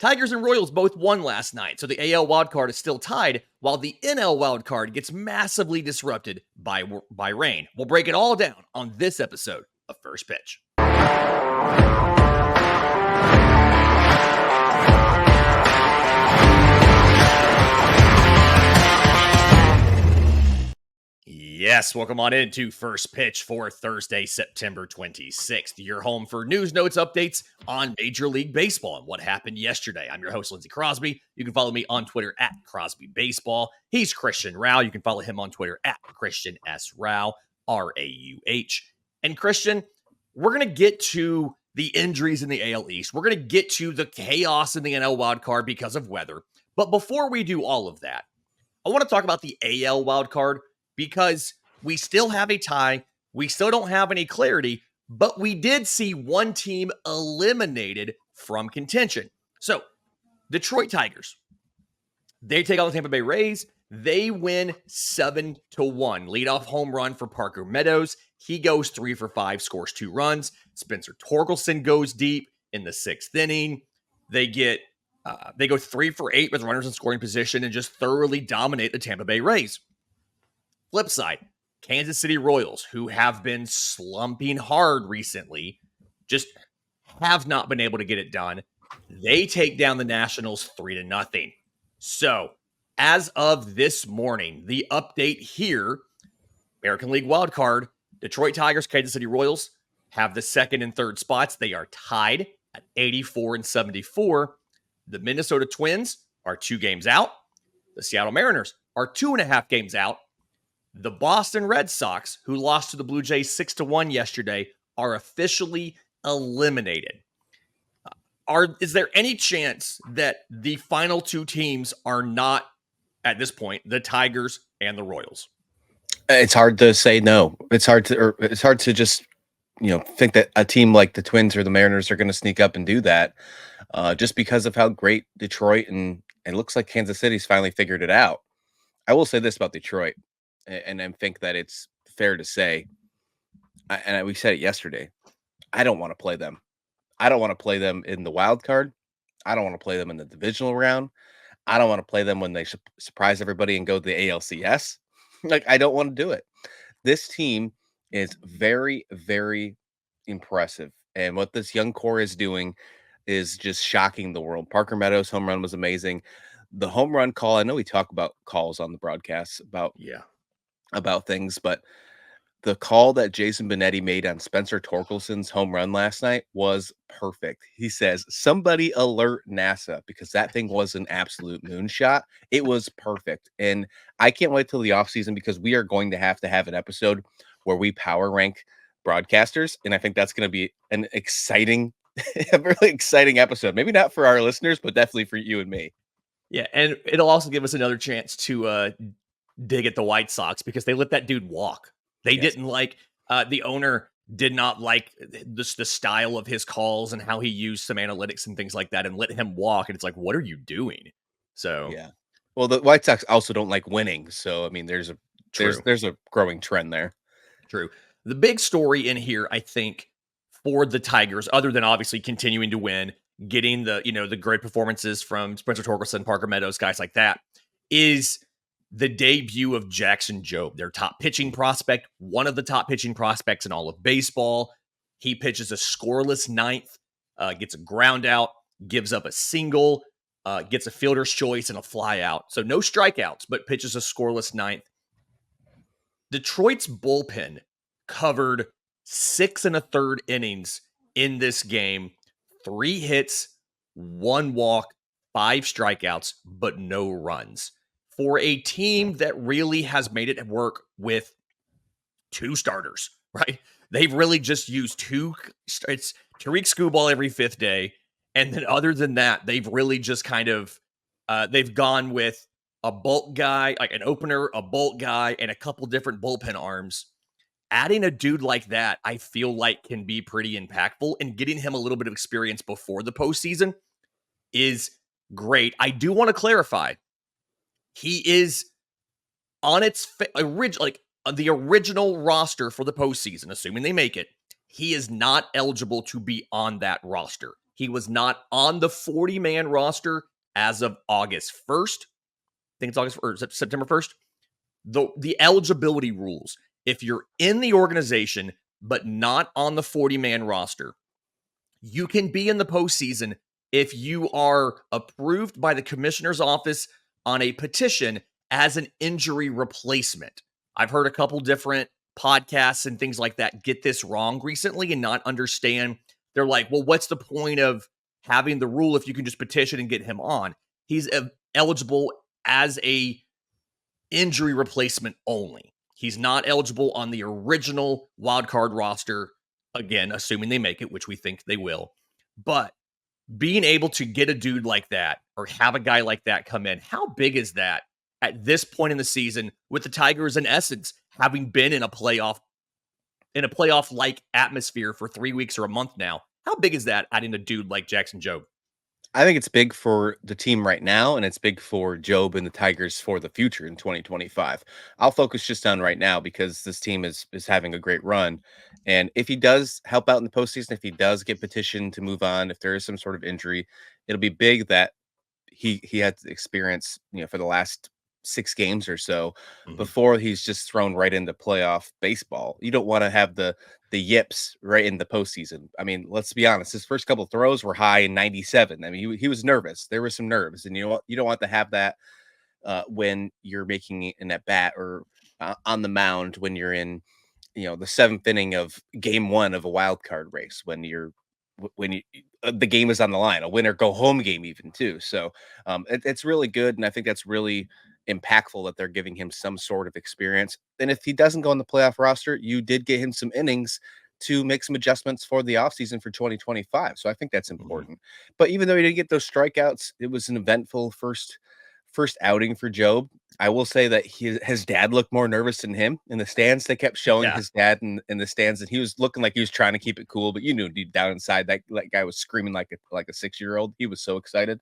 Tigers and Royals both won last night, so the AL wildcard is still tied, while the NL wildcard gets massively disrupted by rain. We'll break it all down on this episode of First Pitch. Yes, welcome on into First Pitch for Thursday, September 26th. Your home for news, notes, updates on Major League Baseball and what happened yesterday. I'm your host, Lindsay Crosby. You can follow me on Twitter at Crosby Baseball. He's Christian Rauh. You can follow him on Twitter at Christian S. Rauh, R-A-U-H. And Christian, we're going to get to the injuries in the AL East. We're going to get to the chaos in the NL wildcard because of weather. But before we do all of that, I want to talk about the AL wildcard, because we still have a tie, we still don't have any clarity, but we did see one team eliminated from contention. So, Detroit Tigers, they take on the Tampa Bay Rays. They win 7-1. Leadoff home run for Parker Meadows. He goes 3 for 5, scores 2 runs. Spencer Torkelson goes deep in the 6th inning. They go 3 for 8 with runners in scoring position and just thoroughly dominate the Tampa Bay Rays. Flip side, Kansas City Royals, who have been slumping hard recently, just have not been able to get it done. They take down the Nationals 3-0. So, as of this morning, the update here, American League wildcard, Detroit Tigers, Kansas City Royals have the second and third spots. They are tied at 84 and 74. The Minnesota Twins are 2 games out. The Seattle Mariners are 2.5 games out. The Boston Red Sox, who lost to the Blue Jays 6-1 yesterday, are officially eliminated. Is there any chance that the final 2 teams are not, at this point, the Tigers and the Royals? It's hard to say no. It's hard to just, think that a team like the Twins or the Mariners are going to sneak up and do that, just because of how great Detroit and it looks like Kansas City's finally figured it out. I will say this about Detroit, and I think that it's fair to say, and we said it yesterday, I don't want to play them. I don't want to play them in the wild card. I don't want to play them in the divisional round. I don't want to play them when they surprise everybody and go to the ALCS. I don't want to do it. This team is very, very impressive. And what this young core is doing is just shocking the world. Parker Meadows' home run was amazing. The home run call, I know we talk about calls on the broadcast about things, but the call that Jason Benetti made on Spencer Torkelson's home run last night was perfect. He says, somebody alert NASA, because that thing was an absolute moonshot. It was perfect. And I can't wait till the offseason, because we are going to have an episode where we power rank broadcasters. And I think that's going to be an exciting, a really exciting episode. Maybe not for our listeners, but definitely for you and me. Yeah, and it'll also give us another chance to dig at the White Sox, because they let that dude walk. They didn't like, the owner did not like the style of his calls and how he used some analytics and things like that, and let him walk. And it's like, what are you doing? So, yeah. Well, the White Sox also don't like winning. So, I mean, there's a growing trend there. True. The big story in here, I think, for the Tigers, other than obviously continuing to win, getting the great performances from Spencer Torkelson, Parker Meadows, guys like that, is the debut of Jackson Jobe, their top pitching prospect, one of the top pitching prospects in all of baseball. He pitches a scoreless ninth, gets a ground out, gives up a single, gets a fielder's choice and a fly out. So no strikeouts, but pitches a scoreless ninth. Detroit's bullpen covered 6 1/3 innings in this game. 3 hits, 1 walk, 5 strikeouts, but no runs. For a team that really has made it work with 2 starters, right? They've really just used 2. It's Tariq Skubal every 5th day. And then other than that, they've really just kind of, they've gone with a bulk guy, like an opener, a bulk guy, and a couple different bullpen arms. Adding a dude like that, I feel like can be pretty impactful, and getting him a little bit of experience before the postseason is great. I do want to clarify, he is on the original roster for the postseason, assuming they make it. He is not eligible to be on that roster. He was not on the 40-man roster as of August 1st. I think it's August or September 1st. The eligibility rules. If you're in the organization but not on the 40-man roster, you can be in the postseason if you are approved by the commissioner's office on a petition as an injury replacement. I've heard a couple different podcasts and things like that get this wrong recently and not understand. They're like, well, what's the point of having the rule if you can just petition and get him on? He's eligible as a injury replacement only. He's not eligible on the original wildcard roster, again, assuming they make it, which we think they will. But being able to get a dude like that or have a guy like that come in, how big is that at this point in the season with the Tigers, in essence, having been in a playoff like atmosphere for 3 weeks or a month now? How big is that adding a dude like Jackson Jobe? I think it's big for the team right now, and it's big for Job and the Tigers for the future in 2025. I'll focus just on right now because this team is having a great run. And if he does help out in the postseason, if he does get petitioned to move on, if there is some sort of injury, it'll be big that he had experience, for the last 6 games or so before he's just thrown right into playoff baseball. You don't want to have the yips right in the postseason. I mean, let's be honest. His first couple of throws were high in 97. I mean, he was nervous. There was some nerves, and you don't want to have that when you're making an at bat or on the mound when you're in, the 7th inning of game 1 of a wild card race when the game is on the line, a win or go home game even too. So it's really good, and I think that's really impactful that they're giving him some sort of experience. And if he doesn't go on the playoff roster, you did get him some innings to make some adjustments for the offseason for 2025. So I think that's important. But even though he didn't get those strikeouts, it was an eventful first outing for Job. I will say that his dad looked more nervous than him in the stands. They kept showing his dad in the stands, and he was looking like he was trying to keep it cool, but deep down inside that guy was screaming like a 6-year-old. He was so excited.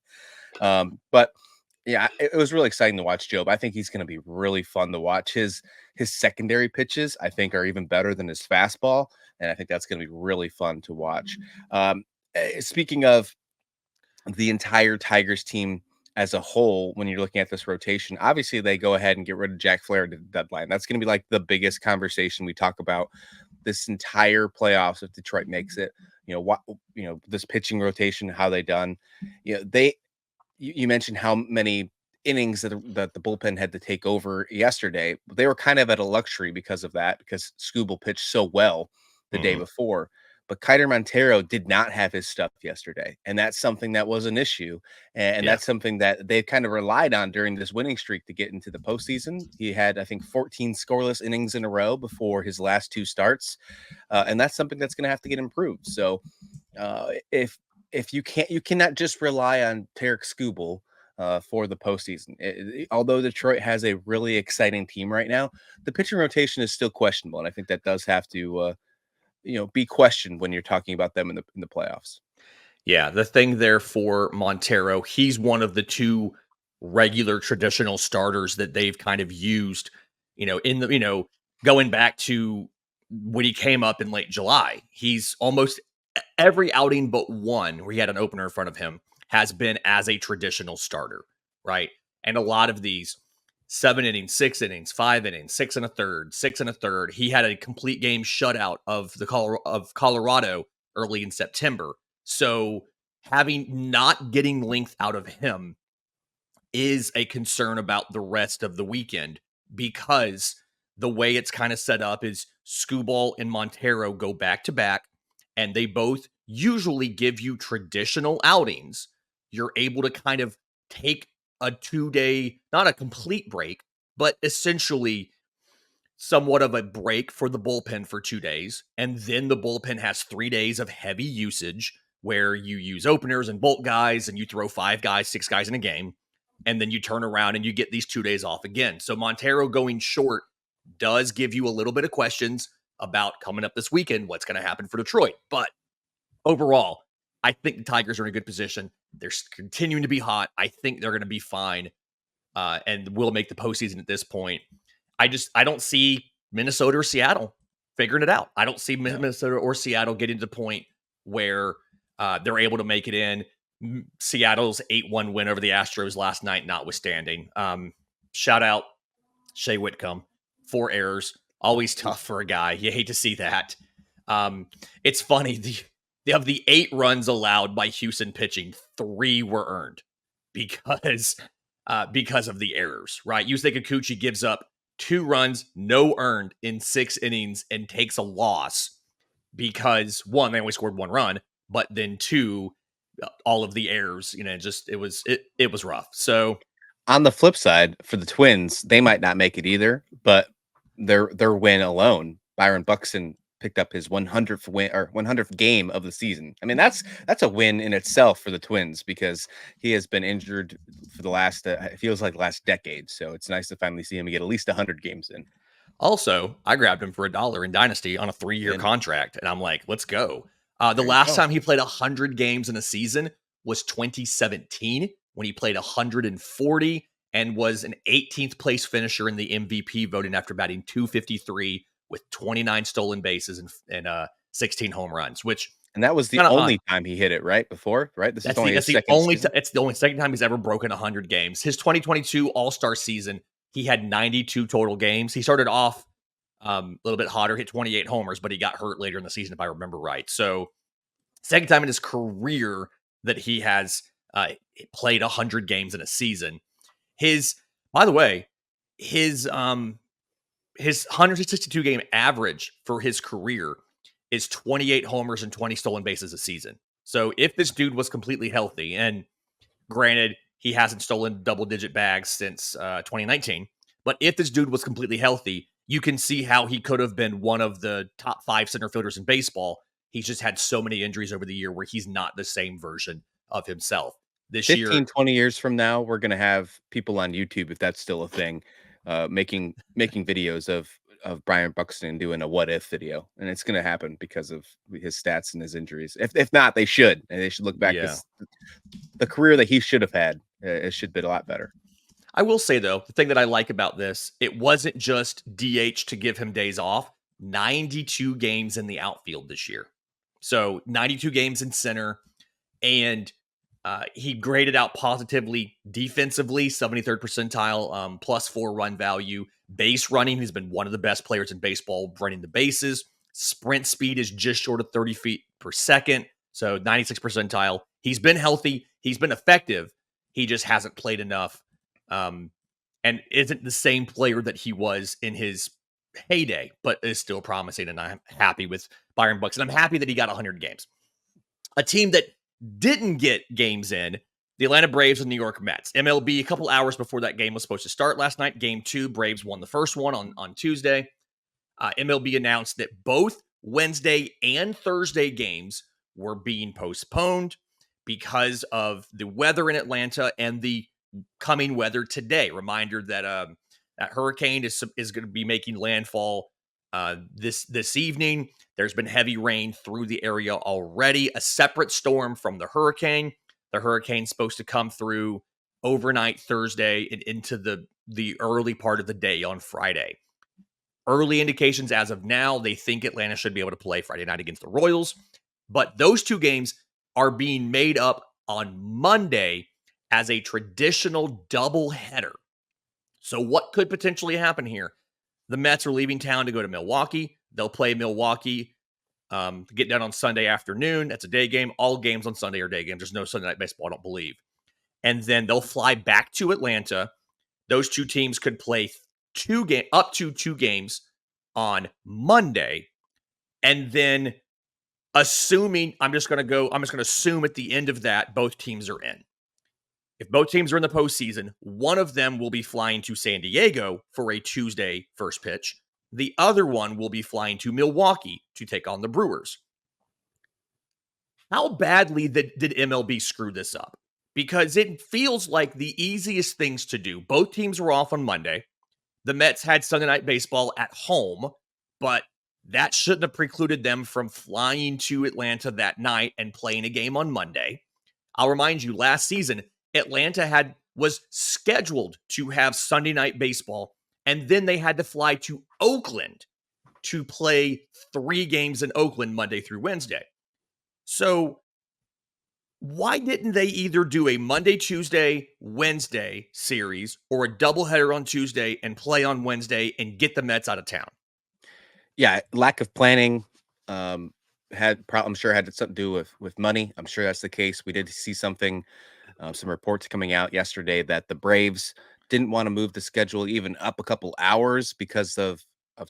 But yeah, it was really exciting to watch Job. I think he's going to be really fun to watch. His secondary pitches, I think, are even better than his fastball, and I think that's going to be really fun to watch. Speaking of the entire Tigers team as a whole, when you're looking at this rotation, obviously they go ahead and get rid of Jack Flair at the deadline. That's going to be like the biggest conversation we talk about this entire playoffs if Detroit makes it. This pitching rotation, how they done. You mentioned how many innings that the bullpen had to take over yesterday. They were kind of at a luxury because of that, because Skubal pitched so well the day before. But Kiter Montero did not have his stuff yesterday, and that's something that was an issue, and that's something that they've kind of relied on during this winning streak to get into the postseason. He had, I think, 14 scoreless innings in a row before his last 2 starts, and that's something that's going to have to get improved. So, if you cannot just rely on Tarek Skubal for the postseason. Although Detroit has a really exciting team right now, the pitching rotation is still questionable, and I think that does have to be questioned when you're talking about them in the playoffs. Yeah, the thing there for Montero, he's one of the 2 regular traditional starters that they've kind of used, going back to when he came up in late July. He's almost every outing but one where he had an opener in front of him has been as a traditional starter, right? And a lot of these 7 innings, 6 innings, 5 innings, 6 1/3, 6 1/3. He had a complete game shutout of Colorado early in September. So not getting length out of him is a concern about the rest of the weekend, because the way it's kind of set up is Skubal and Montero go back to back, and they both usually give you traditional outings. You're able to kind of take a 2-day, not a complete break, but essentially somewhat of a break for the bullpen for 2 days. And then the bullpen has 3 days of heavy usage where you use openers and bulk guys and you throw 5 guys, 6 guys in a game. And then you turn around and you get these 2 days off again. So Montero going short does give you a little bit of questions about coming up this weekend, what's going to happen for Detroit. But overall, I think the Tigers are in a good position. They're continuing to be hot. I think they're going to be fine and will make the postseason at this point. I don't see Minnesota or Seattle figuring it out. I don't see Minnesota or Seattle getting to the point where They're able to make it in. Seattle's 8-1 win over the Astros last night, notwithstanding. Shout out Shea Whitcomb, 4 errors. Always tough for a guy. You hate to see that. It's funny. Of the 8 runs allowed by Houston pitching, 3 were earned because of the errors, right? Yusei Kikuchi gives up 2 runs, no earned in 6 innings and takes a loss because 1, they only scored 1 run, but then 2, all of the errors, it was rough. So on the flip side, for the Twins, they might not make it either, but their win alone, Byron Buxton picked up his 100th win or 100th game of the season. I mean, that's a win in itself for the Twins because he has been injured for the last it feels like last decade. So it's nice to finally see him get at least 100 games in. Also, I grabbed him for $1 in Dynasty on a 3-year contract, and I'm like, let's go. The last time he played 100 games in a season was 2017 when he played 140 and was an 18th place finisher in the MVP voting after batting .253 with 29 stolen bases and 16 home runs, and that was the only time he hit it, right? Before, right? This is only his second season. It's the only second time he's ever broken 100 games. His 2022 All-Star season, he had 92 total games. He started off a little bit hotter, hit 28 homers, but he got hurt later in the season, if I remember right. So, second time in his career that he has played 100 games in a season. By the way, his 162 game average for his career is 28 homers and 20 stolen bases a season. So if this dude was completely healthy, and granted, he hasn't stolen double-digit bags since 2019, but if this dude was completely healthy, you can see how he could have been one of the top 5 center fielders in baseball. He's just had so many injuries over the year where he's not the same version of himself. This 15, 20 years from now, we're going to have people on YouTube, if that's still a thing, making videos of Brian Buxton doing a what if video, and it's going to happen because of his stats and his injuries. If not, they should look back. Yeah. The career that he should have had, it should be a lot better. I will say though, the thing that I like about this, it wasn't just DH to give him days off. 92 games in the outfield this year, so 92 games in center, and he graded out positively defensively, 73rd percentile, +4 run value. Base running, he's been one of the best players in baseball running the bases. Sprint speed is just short of 30 feet per second, so 96th percentile. He's been healthy. He's been effective. He just hasn't played enough and isn't the same player that he was in his heyday, but is still promising, and I'm happy with Byron Buxton. I'm happy that he got 100 games. A team that didn't get games in, the Atlanta Braves and New York Mets. MLB, a couple hours before that game was supposed to start last night, Game 2, Braves won the first one on Tuesday. MLB announced that both Wednesday and Thursday games were being postponed because of the weather in Atlanta and the coming weather today. Reminder that that hurricane is going to be making landfall this evening. There's been heavy rain through the area already. A separate storm from the hurricane. The hurricane's supposed to come through overnight Thursday and into the early part of the day on Friday. Early indications as of now, they think Atlanta should be able to play Friday night against the Royals. But those 2 games are being made up on Monday as a traditional doubleheader. So what could potentially happen here? The Mets are leaving town to go to Milwaukee. They'll play Milwaukee, get done on Sunday afternoon. That's a day game. All games on Sunday are day games. There's no Sunday night baseball, I don't believe. And then they'll fly back to Atlanta. Those 2 teams could play up to 2 games on Monday. And then I'm just going to assume at the end of that, both teams are in. If both teams are in the postseason, one of them will be flying to San Diego for a Tuesday first pitch. The other one will be flying to Milwaukee to take on the Brewers. How badly did MLB screw this up? Because it feels like the easiest things to do. Both teams were off on Monday. The Mets had Sunday night baseball at home, but that shouldn't have precluded them from flying to Atlanta that night and playing a game on Monday. I'll remind you, last season, Atlanta was scheduled to have Sunday night baseball, and then they had to fly to Oakland to play 3 games in Oakland Monday through Wednesday. So Why didn't they either do a Monday, Tuesday, Wednesday series or a doubleheader on Tuesday and play on Wednesday and get the Mets out of town? Yeah, lack of planning, um, I'm sure had something to do with money. I'm sure that's the case. We did see something, some reports coming out yesterday that the Braves didn't want to move the schedule even up a couple hours because of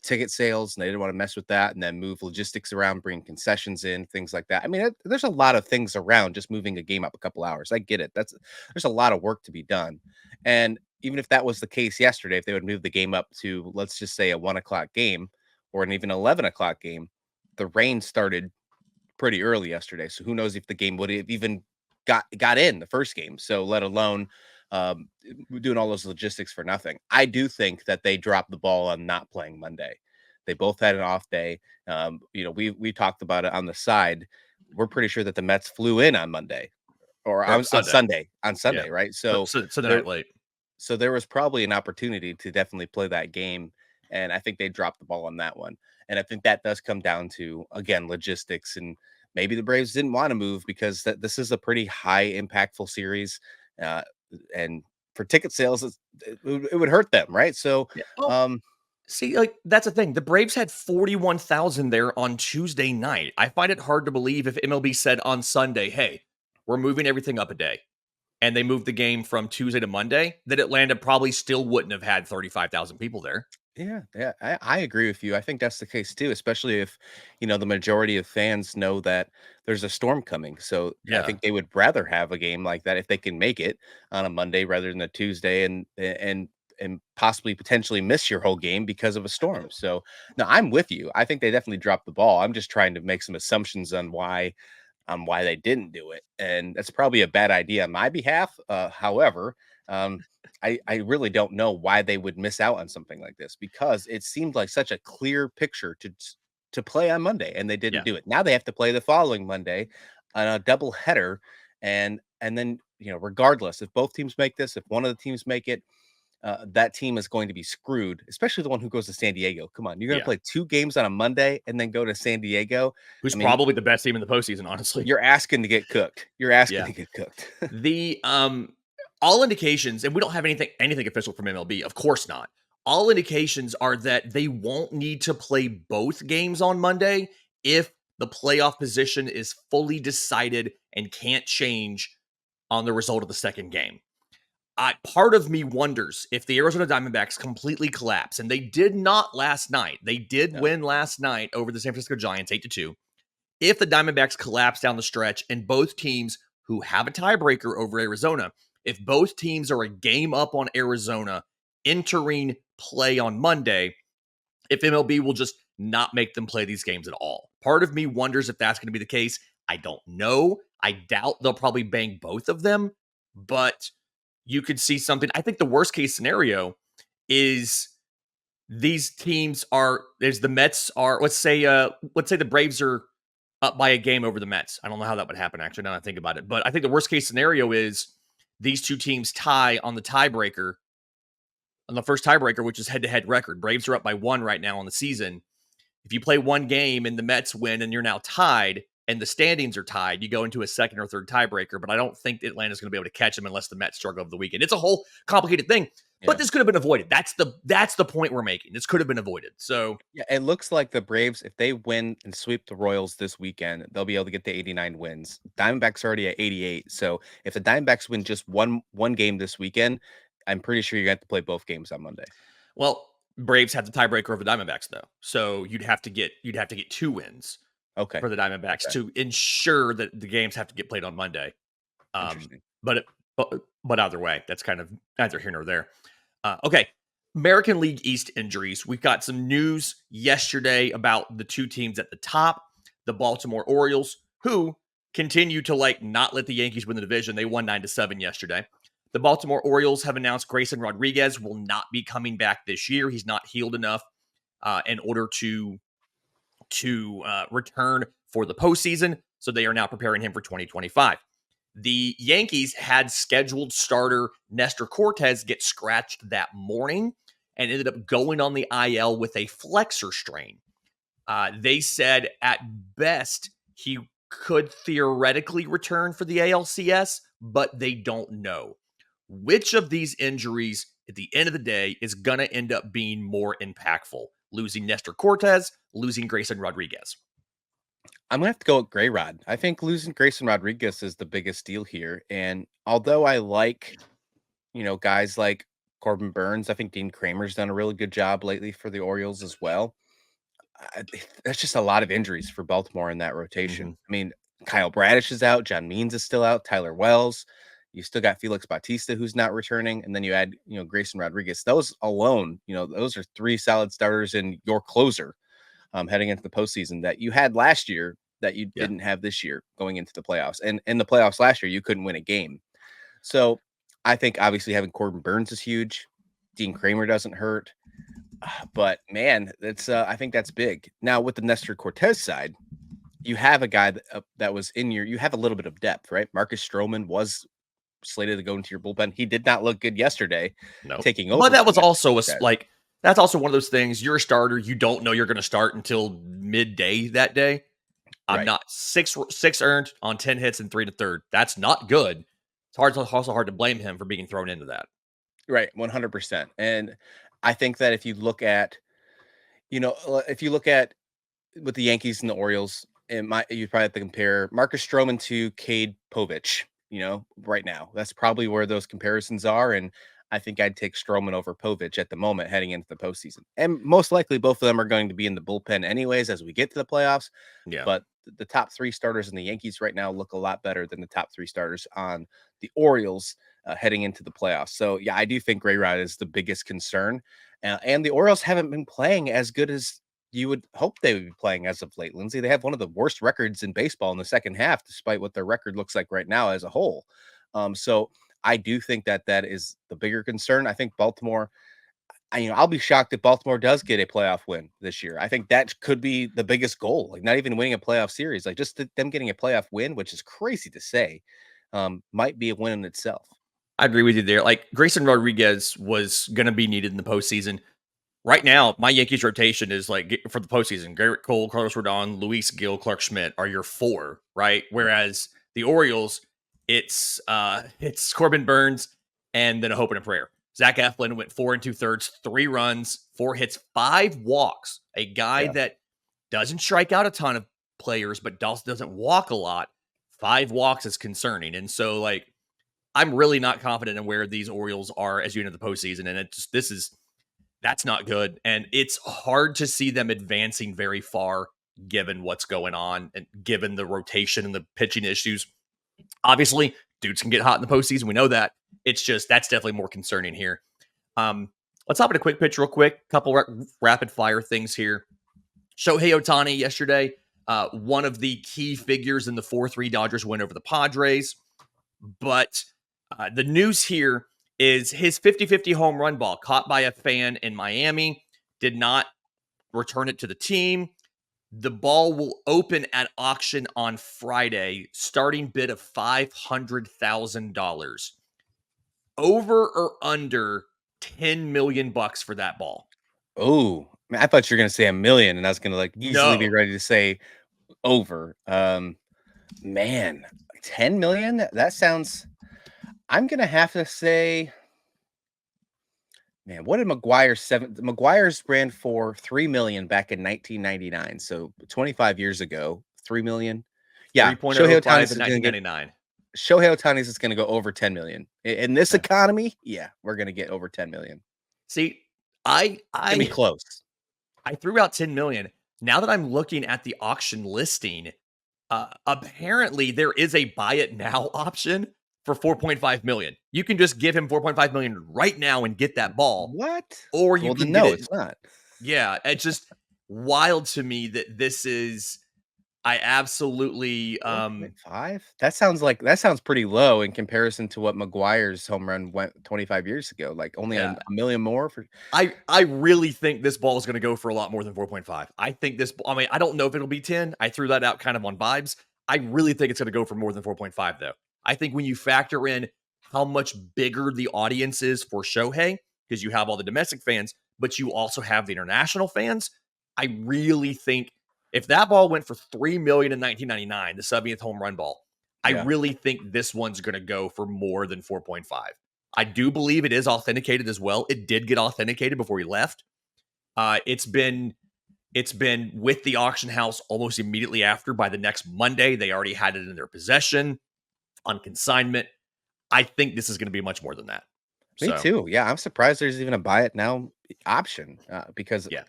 ticket sales, and they didn't want to mess with that, and then move logistics around, bring concessions in, things like that. I mean, there's a lot of things around just moving a game up a couple hours. I get it. There's a lot of work to be done, and even if that was the case yesterday, if they would move the game up to, let's just say, a 1 o'clock game or an even 11 o'clock game, the rain started pretty early yesterday. So who knows if the game would have even got in the first game. So let alone um, doing all those logistics for nothing. I do think that they dropped the ball on not playing Monday. They both had an off day. We talked about it on the side. We're pretty sure that the Mets flew in on Monday or Or on Sunday. Sunday. On Yeah. Sunday, right? Sunday there night late. so there was probably an opportunity to definitely play that game, and I think they dropped the ball on that one. And I think that does come down to, again, logistics, and maybe the Braves didn't want to move because this is a pretty high impactful series, uh, and for ticket sales, it would hurt them, right? So, Yeah. Well, um, see, like that's the thing. The Braves had 41,000 there on Tuesday night. I find it hard to believe if MLB said on Sunday, "Hey, we're moving everything up a day," and they moved the game from Tuesday to Monday, that Atlanta probably still wouldn't have had 35,000 people there. yeah, I agree with you. I think that's the case too, especially if, the majority of fans know that there's a storm coming. So I Yeah. think they would rather have a game like that if they can make it on a Monday rather than a Tuesday, and possibly potentially miss your whole game because of a storm. So no, I'm with you. I think they definitely dropped the ball. I'm just trying to make some assumptions on why they didn't do it, and that's probably a bad idea on my behalf. However, I really don't know why they would miss out on something like this because it seemed like such a clear picture to play on Monday, and they didn't Yeah. do it. Now they have to play the following Monday on a double header, and then regardless if both teams make this, if one of the teams make it, that team is going to be screwed, especially the one who goes to San Diego. Come on, you're going to Yeah. play 2 games on a Monday and then go to San Diego. Who's I mean, probably the best team in the postseason, honestly. you're asking to get cooked. You're asking Yeah. to get cooked. The all indications, and we don't have anything official from MLB, of course not. All indications are that they won't need to play both games on Monday if the playoff position is fully decided and can't change on the result of the second game. Part of me wonders if the Arizona Diamondbacks completely collapse, and they did not last night. They did No. win last night over the San Francisco Giants 8-2. If the Diamondbacks collapse down the stretch and both teams who have a tiebreaker over Arizona, if both teams are a game up on Arizona entering play on Monday, if MLB will just not make them play these games at all. Part of me wonders if that's going to be the case. I don't know. I doubt they'll probably bang both of them, but you could see something. I think the worst case scenario is the Mets are, let's say the Braves are up by a game over the Mets. I don't know how that would happen, actually, now that I think about it. But I think the worst case scenario is these two teams tie on the tiebreaker, on the first tiebreaker, which is head-to-head record. Braves are up by 1 right now on the season. If you play one game and the Mets win and you're now tied and the standings are tied, you go into a second or third tiebreaker. But I don't think Atlanta's going to be able to catch them unless the Mets struggle over the weekend. It's a whole complicated thing, but Yeah. this could have been avoided. That's the point we're making. This could have been avoided. So Yeah, it looks like the Braves, if they win and sweep the Royals this weekend, they'll be able to get to 89 wins. Diamondbacks already at 88. So if the Diamondbacks win just one game this weekend, I'm pretty sure you're going to have to play both games on Monday. Well, Braves have the tiebreaker over the Diamondbacks, though. So you'd have to get 2 wins Okay. for the Diamondbacks Okay. to ensure that the games have to get played on Monday. Interesting. But either way, that's kind of neither here nor there. Okay, American League East injuries. We've got some news yesterday about the two teams at the top, the Baltimore Orioles, who continue to not let the Yankees win the division. They won 9-7 yesterday. The Baltimore Orioles have announced Grayson Rodriguez will not be coming back this year. He's not healed enough in order to return for the postseason. So they are now preparing him for 2025. The Yankees had scheduled starter Nestor Cortez get scratched that morning and ended up going on the IL with a flexor strain. They said at best he could theoretically return for the ALCS, but they don't know. Which of these injuries at the end of the day is going to end up being more impactful? Losing Nestor Cortez, losing Grayson Rodriguez. I'm gonna have to go with Gray Rod. I think losing Grayson Rodriguez is the biggest deal here. And although I like, guys like Corbin Burns, I think Dean Kramer's done a really good job lately for the Orioles as well. That's just a lot of injuries for Baltimore in that rotation. Mm-hmm. I mean, Kyle Bradish is out, John Means is still out, Tyler Wells. You still got Felix Bautista who's not returning, and then you add, Grayson Rodriguez. Those alone, those are three solid starters in your closer heading into the postseason that you had last year that you didn't have this year going into the playoffs. And in the playoffs last year, you couldn't win a game. So I think obviously having Corbin Burns is huge. Dean Kramer doesn't hurt. But man, that's I think that's big. Now with the Nestor Cortez side, you have a guy that was you have a little bit of depth, right? Marcus Stroman was slated to go into your bullpen. He did not look good yesterday, taking over. But that was also that's also one of those things. You're a starter. You don't know you're going to start until midday that day. I'm not six earned on 10 hits and 3 1/3. That's not good. It's also hard to blame him for being thrown into that. Right, 100%. And I think that if you look at, with the Yankees and the Orioles, you probably have to compare Marcus Stroman to Cade Povich, right now. That's probably where those comparisons are. And I think I'd take Stroman over Povich at the moment heading into the postseason. And most likely both of them are going to be in the bullpen anyways as we get to the playoffs. Yeah. But the top three starters in the Yankees right now look a lot better than the top three starters on the Orioles heading into the playoffs. So, yeah, I do think Gray Rod is the biggest concern. And the Orioles haven't been playing as good as you would hope they would be playing as of late, Lindsay. They have one of the worst records in baseball in the second half, despite what their record looks like right now as a whole. So I do think that is the bigger concern. I think Baltimore, I'll be shocked if Baltimore does get a playoff win this year. I think that could be the biggest goal, like not even winning a playoff series, like just them getting a playoff win, which is crazy to say, might be a win in itself. I agree with you there. Like Grayson Rodriguez was going to be needed in the postseason. Right now, my Yankees rotation is like for the postseason: Garrett Cole, Carlos Rodon, Luis Gil, Clark Schmidt are your 4, right? Whereas the Orioles, it's Corbin Burns and then a hope and a prayer. Zach Eflin went 4 2/3, 3 runs, 4 hits, 5 walks. A guy that doesn't strike out a ton of players, but also doesn't walk a lot. 5 walks is concerning, and so I'm really not confident in where these Orioles are as you enter the postseason, and that's not good. And it's hard to see them advancing very far given what's going on and given the rotation and the pitching issues. Obviously, dudes can get hot in the postseason. We know that. It's just that's definitely more concerning here. Let's hop into quick pitch real quick. Couple rapid fire things here. Shohei Ohtani yesterday, one of the key figures in the 4-3 Dodgers win over the Padres. But the news here is his 50-50 home run ball caught by a fan in Miami, did not return it to the team. The ball will open at auction on Friday, starting bid of $500,000. Over or under $10 million for that ball? Oh, I thought you were going to say $1 million, and I was going to easily be ready to say over. Man, 10 million? That sounds, I'm going to have to say, man, what did McGuire's ran for 3 million back in 1999. So 25 years ago, 3 million. Yeah. Shohei Ohtani's in 1999. Shohei Ohtani's is going to go over 10 million in this economy. Yeah. We're going to get over 10 million. See, I be close. I threw out 10 million. Now that I'm looking at the auction listing, apparently there is a buy it now option for 4.5 million. You can just give him 4.5 million right now and get that ball. What? Or you can no, it's not. Yeah, it's just wild to me that this is. I absolutely 5. That sounds pretty low in comparison to what McGuire's home run went 25 years ago. Like only a million more for. I really think this ball is going to go for a lot more than 4.5. I think this. I mean, I don't know if it'll be 10. I threw that out kind of on vibes. I really think it's going to go for more than 4.5 though. I think when you factor in how much bigger the audience is for Shohei, because you have all the domestic fans, but you also have the international fans, I really think If that ball went for $3 million in 1999, the 70th home run ball, I Yeah. really think this one's going to go for more than 4.5. I do believe it is authenticated as well. It did get authenticated before he left. It's been with the auction house almost immediately after. By the next Monday, they already had it in their possession on consignment. I think this is going to be much more than that. Me So, too. Yeah, I'm surprised there's even a buy it now option because, yeah.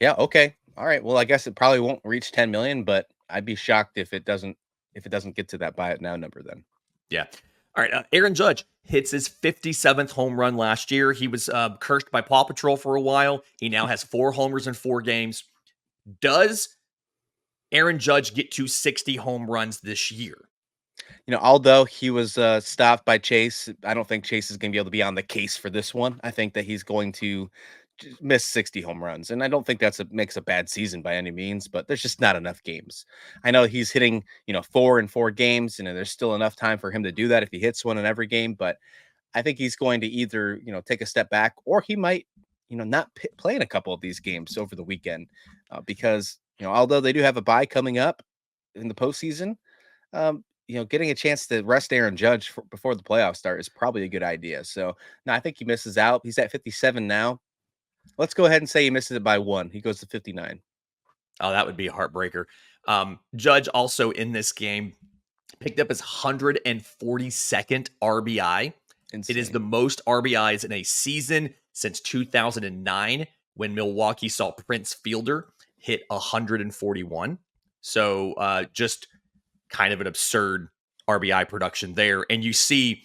yeah, okay, all right. Well, I guess it probably won't reach 10 million, but I'd be shocked if it doesn't get to that buy it now number. Then, Yeah. All right. Aaron Judge hits his 57th home run last year. He was cursed by Paw Patrol for a while. He now has 4 homers in 4 games. Does Aaron Judge get to 60 home runs this year? Although he was stopped by Chase, I don't think Chase is going to be able to be on the case for this one. I think that he's going to just miss 60 home runs, and I don't think makes a bad season by any means. But there's just not enough games. I know he's hitting 4 in 4 games, and there's still enough time for him to do that if he hits one in every game. But I think he's going to either take a step back, or he might not play in a couple of these games over the weekend because although they do have a bye coming up in the postseason. Getting a chance to rest Aaron Judge before the playoffs start is probably a good idea. So, no, I think he misses out. He's at 57 now. Let's go ahead and say he misses it by 1. He goes to 59. Oh, that would be a heartbreaker. Judge also in this game picked up his 142nd RBI. Insane. It is the most RBIs in a season since 2009 when Milwaukee saw Prince Fielder hit 141. So just kind of an absurd RBI production there. And you see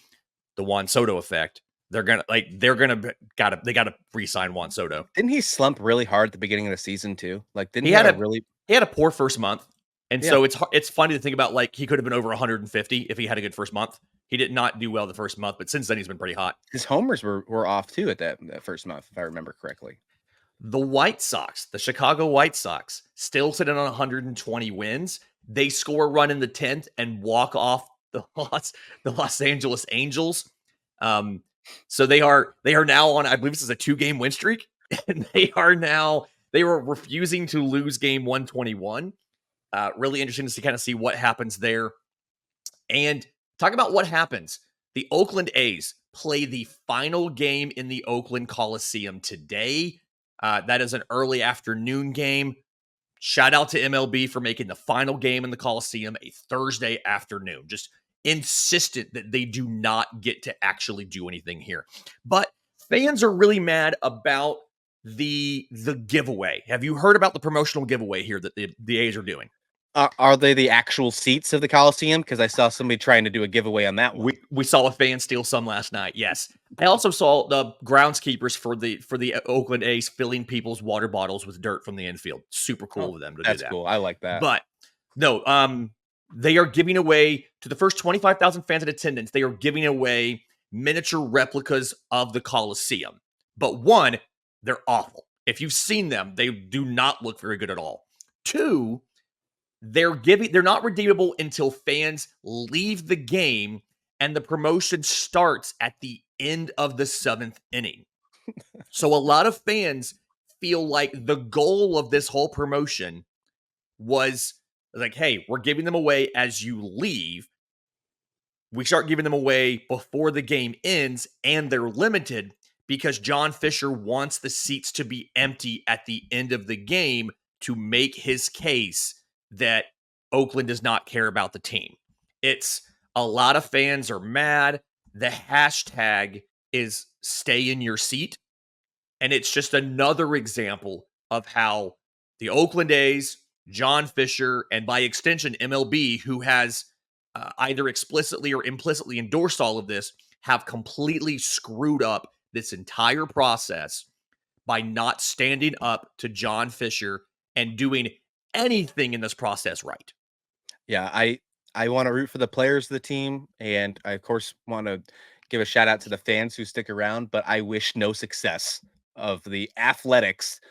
the Juan Soto effect. They gotta re-sign Juan Soto. Didn't he slump really hard at the beginning of the season too? Like, didn't he he had a poor first month. And so it's funny to think about, like, he could have been over 150 if he had a good first month. He did not do well the first month, but since then he's been pretty hot. His homers were off too at that first month, if I remember correctly. The Chicago White Sox, still sitting on 120 wins. They score a run in the 10th and walk off the Los Angeles Angels. So they are now on, I believe this is a 2-game win streak, and they were refusing to lose game 121. Really interesting to kind of see what happens there. And talk about what happens. The Oakland A's play the final game in the Oakland Coliseum today. That is an early afternoon game. Shout out to MLB for making the final game in the Coliseum a Thursday afternoon. Just insistent that they do not get to actually do anything here. But fans are really mad about the giveaway. Have you heard about the promotional giveaway here that the A's are doing? Are they the actual seats of the Coliseum? Because I saw somebody trying to do a giveaway on that one. We saw a fan steal some last night. Yes, I also saw the groundskeepers for the Oakland A's filling people's water bottles with dirt from the infield. Super cool of them to do that. That's cool. I like that. But no, they are giving away to the first 25,000 fans in attendance. They are giving away miniature replicas of the Coliseum. But 1, they're awful. If you've seen them, they do not look very good at all. 2, they're not redeemable until fans leave the game and the promotion starts at the end of the 7th inning. So a lot of fans feel like the goal of this whole promotion was like, hey, we're giving them away as you leave. We start giving them away before the game ends, and they're limited because John Fisher wants the seats to be empty at the end of the game to make his case that Oakland does not care about the team. It's a lot of fans are mad. The hashtag is stay in your seat. And it's just another example of how the Oakland A's, John Fisher, and by extension, MLB, who has either explicitly or implicitly endorsed all of this, have completely screwed up this entire process by not standing up to John Fisher and doing anything in this process right. Yeah, I want to root for the players of the team, and I of course want to give a shout out to the fans who stick around. But I wish no success of the Athletics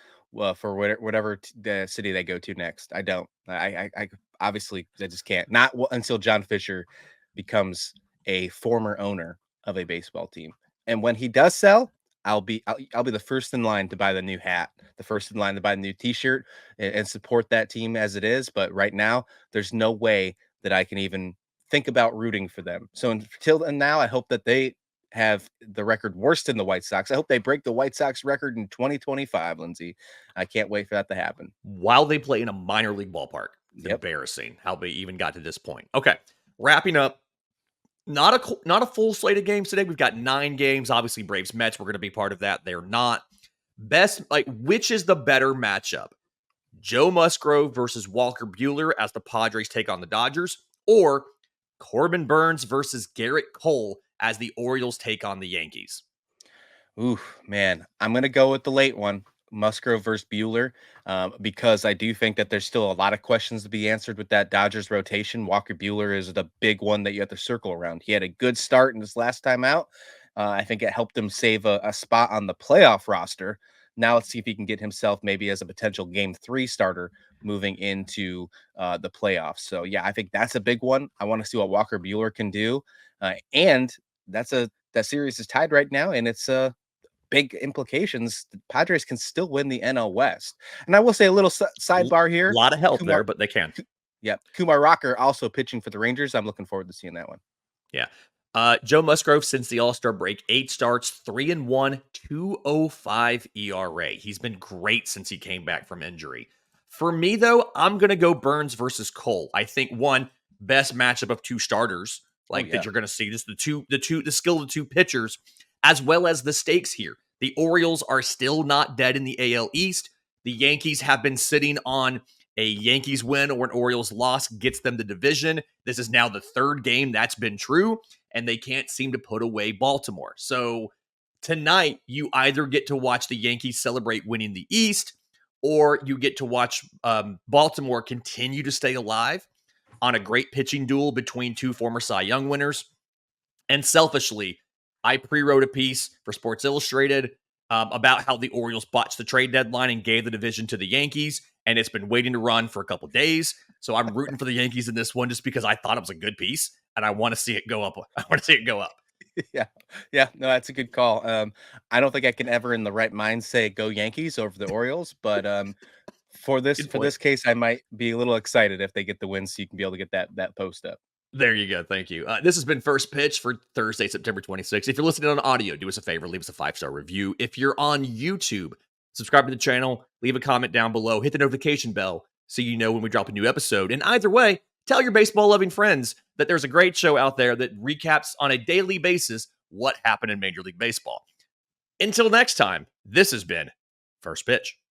for whatever the city they go to next. I don't. I obviously I just can't. Not until John Fisher becomes a former owner of a baseball team, and when he does sell, I'll be the first in line to buy the new hat, the first in line to buy the new T-shirt, and support that team as it is. But right now, there's no way that I can even think about rooting for them. So until then, now I hope that they have the record worse than the White Sox. I hope they break the White Sox record in 2025, Lindsay. I can't wait for that to happen. While they play in a minor league ballpark. It's Yep. embarrassing how they even got to this point. Okay, wrapping up. Not a full slate of games today. We've got 9 games. Obviously, Braves Mets. We're going to be part of that. They're not. Which is the better matchup? Joe Musgrove versus Walker Buehler as the Padres take on the Dodgers, or Corbin Burns versus Garrett Cole as the Orioles take on the Yankees? Ooh, man, I'm gonna go with the late one, Musgrove versus Bueller, because I do think that there's still a lot of questions to be answered with that Dodgers rotation. Walker Bueller is the big one that you have to circle around. He had a good start in his last time out. I think it helped him save a spot on the playoff roster. Now let's see if he can get himself maybe as a potential Game 3 starter moving into the playoffs. So yeah, I think that's a big one. I want to see what Walker Bueller can do, and that series is tied right now, and it's big implications. The Padres can still win the NL West. And I will say a little sidebar A here. lot of help Kumar, there, but they can. yeah, Kumar Rocker also pitching for the Rangers. I'm looking forward to seeing that one. Yeah. Joe Musgrove, since the All-Star break, 8 starts, 3-1, 2.05 ERA. He's been great since he came back from injury. For me, though, I'm going to go Burns versus Cole. I think one best matchup of 2 starters, that you're going to see. Just the skill of the 2 pitchers, as well as the stakes here. The Orioles are still not dead in the AL East. The Yankees have been sitting on a Yankees win or an Orioles loss gets them the division. This is now the 3rd game that's been true, and they can't seem to put away Baltimore. So tonight, you either get to watch the Yankees celebrate winning the East, or you get to watch Baltimore continue to stay alive on a great pitching duel between 2 former Cy Young winners. And selfishly, I pre-wrote a piece for Sports Illustrated about how the Orioles botched the trade deadline and gave the division to the Yankees, and it's been waiting to run for a couple days. So I'm rooting for the Yankees in this one just because I thought it was a good piece, and I want to see it go up. I want to see it go up. Yeah. Yeah. No, that's a good call. I don't think I can ever in the right mind say go Yankees over the Orioles, but for this case, I might be a little excited if they get the win so you can be able to get that post up. There you go. Thank you. This has been First Pitch for Thursday, September 26th. If you're listening on audio, do us a favor, leave us a 5-star review. If you're on YouTube, subscribe to the channel, leave a comment down below, hit the notification bell so you know when we drop a new episode. And either way, tell your baseball-loving friends that there's a great show out there that recaps on a daily basis what happened in Major League Baseball. Until next time, this has been First Pitch.